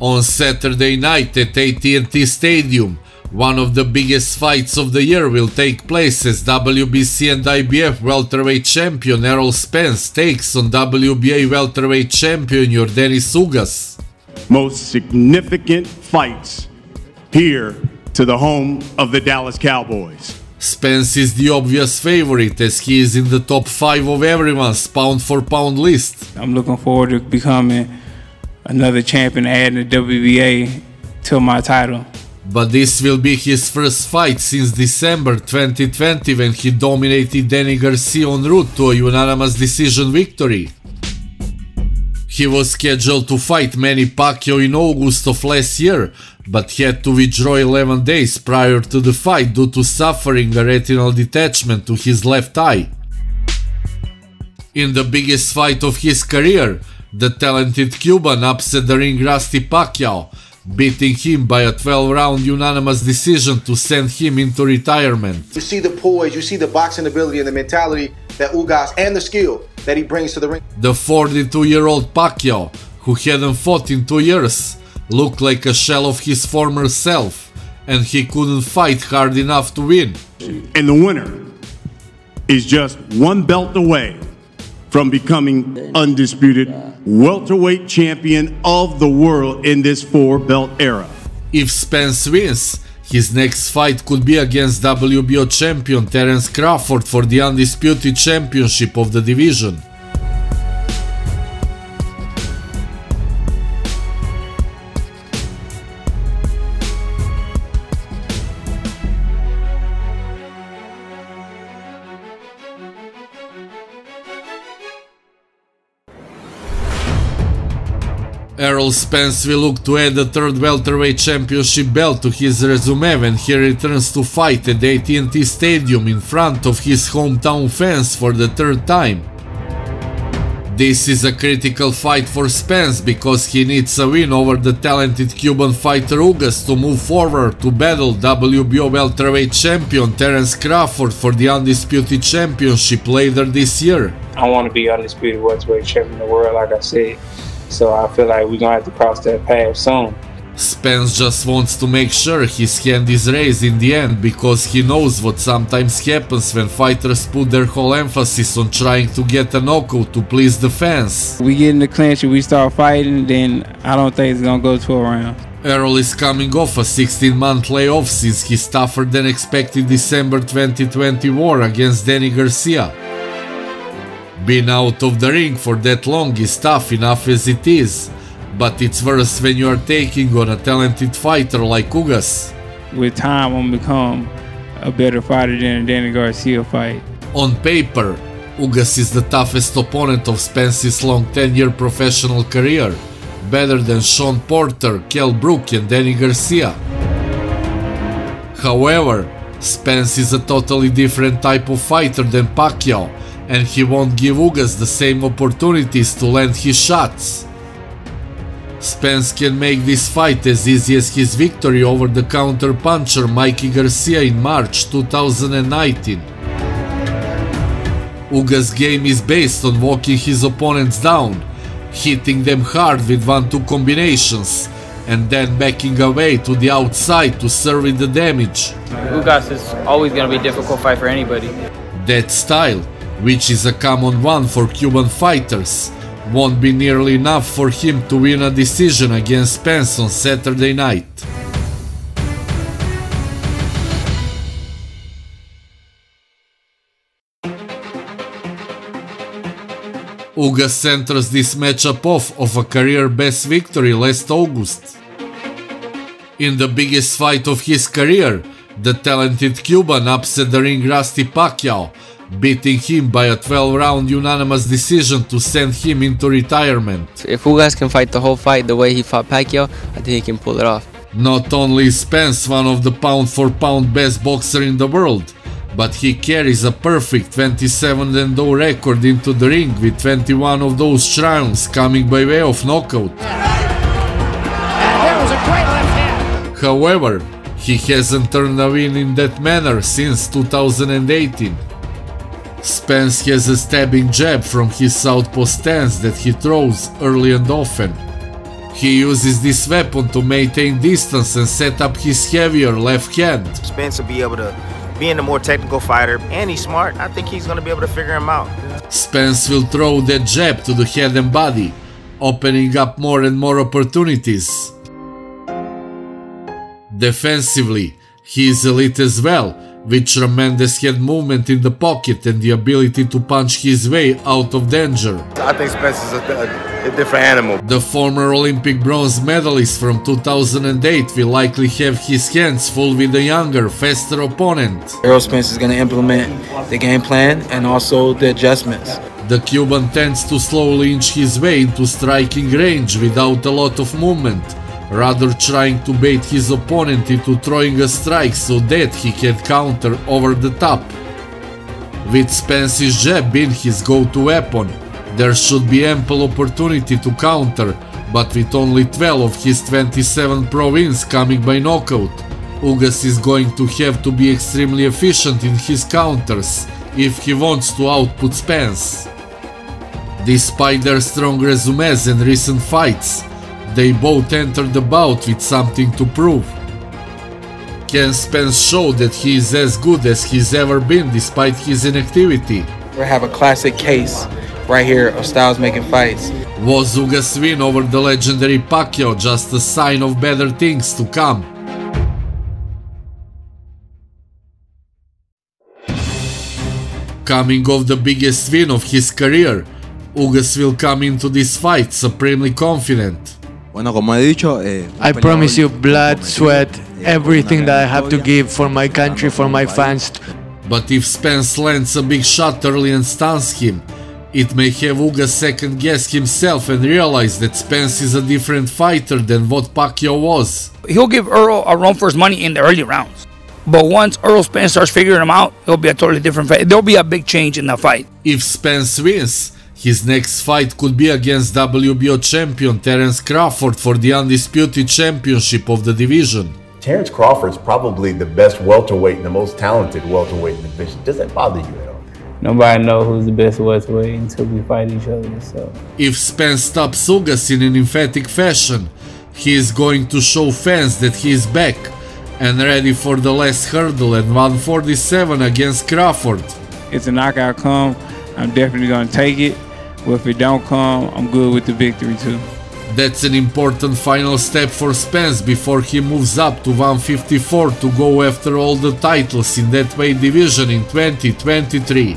On Saturday night at AT&T Stadium, one of the biggest fights of the year will take place as WBC and IBF welterweight champion Errol Spence takes on WBA welterweight champion Yordenis Ugas. Most significant fights here to the home of the Dallas Cowboys. Spence is the obvious favorite as he is in the top 5 of everyone's pound-for-pound list. I'm looking forward to becoming another champion, adding the WBA to my title. But this will be his first fight since December 2020 when he dominated Danny Garcia en route to a unanimous decision victory. He was scheduled to fight Manny Pacquiao in August of last year, but had to withdraw 11 days prior to the fight due to suffering a retinal detachment to his left eye. In the biggest fight of his career, the talented Cuban upset the ring Rusty Pacquiao, beating him by a 12-round unanimous decision to send him into retirement. You see the poise, you see the boxing ability and the mentality that Ugas and the skill that he brings to the ring. The 42-year-old Pacquiao, who hadn't fought in 2 years, looked like a shell of his former self, and he couldn't fight hard enough to win. And the winner is just one belt away from becoming undisputed welterweight champion of the world in this 4-belt era. If Spence wins, his next fight could be against WBO champion Terence Crawford for the undisputed championship of the division. Errol Spence will look to add a third welterweight championship belt to his resume when he returns to fight at AT&T Stadium in front of his hometown fans for the third time. This is a critical fight for Spence because he needs a win over the talented Cuban fighter Ugas to move forward to battle WBO welterweight champion Terence Crawford for the undisputed championship later this year. I want to be undisputed welterweight champion of the world, like I said. So I feel like we're gonna have to cross that path soon. Spence just wants to make sure his hand is raised in the end because he knows what sometimes happens when fighters put their whole emphasis on trying to get a knockout to please the fans. We get in the clinch and we start fighting, then I don't think it's gonna go to a round. Errol is coming off a 16-month layoff since his tougher than expected December 2020 war against Danny Garcia. Being out of the ring for that long is tough enough as it is, but it's worse when you are taking on a talented fighter like Ugas. With time, I'm gonna become a better fighter than a Danny Garcia fight. On paper, Ugas is the toughest opponent of Spence's long 10-year professional career, better than Sean Porter, Kell Brook and Danny Garcia. However, Spence is a totally different type of fighter than Pacquiao, and he won't give Ugas the same opportunities to land his shots. Spence can make this fight as easy as his victory over the counter-puncher Mikey Garcia in March 2019. Ugas' game is based on walking his opponents down, hitting them hard with 1-2 combinations, and then backing away to the outside to serve with the damage. Ugas is always going to be a difficult fight for anybody. That style, which is a common one for Cuban fighters, won't be nearly enough for him to win a decision against Spence on Saturday night. Ugas enters this matchup off of a career-best victory last August. In the biggest fight of his career, the talented Cuban upset the ring Rusty Pacquiao, beating him by a 12-round unanimous decision to send him into retirement. If Ugas can fight the whole fight the way he fought Pacquiao, I think he can pull it off. Not only is Spence one of the pound-for-pound best boxer in the world, but he carries a perfect 27-0 record into the ring with 21 of those triumphs coming by way of knockout. However, he hasn't turned a win in that manner since 2018. Spence has a stabbing jab from his southpaw stance that he throws early and often. He uses this weapon to maintain distance and set up his heavier left hand. Spence will be able to, being a more technical fighter, and he's smart, I think he's going to be able to figure him out. Spence will throw that jab to the head and body, opening up more and more opportunities. Defensively, he is elite as well, with tremendous head movement in the pocket and the ability to punch his way out of danger. I think Spence is a different animal. The former Olympic bronze medalist from 2008 will likely have his hands full with a younger, faster opponent. Errol Spence is going to implement the game plan and also the adjustments. The Cuban tends to slowly inch his way into striking range without a lot of movement, rather trying to bait his opponent into throwing a strike so that he can counter over the top. With Spence's jab being his go-to weapon, there should be ample opportunity to counter, but with only 12 of his 27 pro wins coming by knockout, Ugas is going to have to be extremely efficient in his counters if he wants to output Spence. Despite their strong resumes and recent fights, they both entered the bout with something to prove. Can Spence show that he is as good as he's ever been despite his inactivity? We have a classic case right here of styles making fights. Was Ugas' win over the legendary Pacquiao just a sign of better things to come? Coming off the biggest win of his career, Ugas will come into this fight supremely confident. I promise you blood, sweat, everything that I have to give for my country, for my fans. But if Spence lands a big shot early and stuns him, it may have Ugas second guess himself and realize that Spence is a different fighter than what Pacquiao was. He'll give Errol a run for his money in the early rounds. But once Errol Spence starts figuring him out, it'll be a totally different fight. There'll be a big change in the fight. If Spence wins, his next fight could be against WBO champion Terence Crawford for the undisputed championship of the division. Terence Crawford's probably the best welterweight and the most talented welterweight in the division. Does that bother you at all? Nobody knows who's the best welterweight until we fight each other. So if Spence stops Ugas in an emphatic fashion, he is going to show fans that he is back and ready for the last hurdle at 147 against Crawford. If the knockout comes, I'm definitely going to take it. But if it don't come, I'm good with the victory too. That's an important final step for Spence before he moves up to 154 to go after all the titles in that weight division in 2023.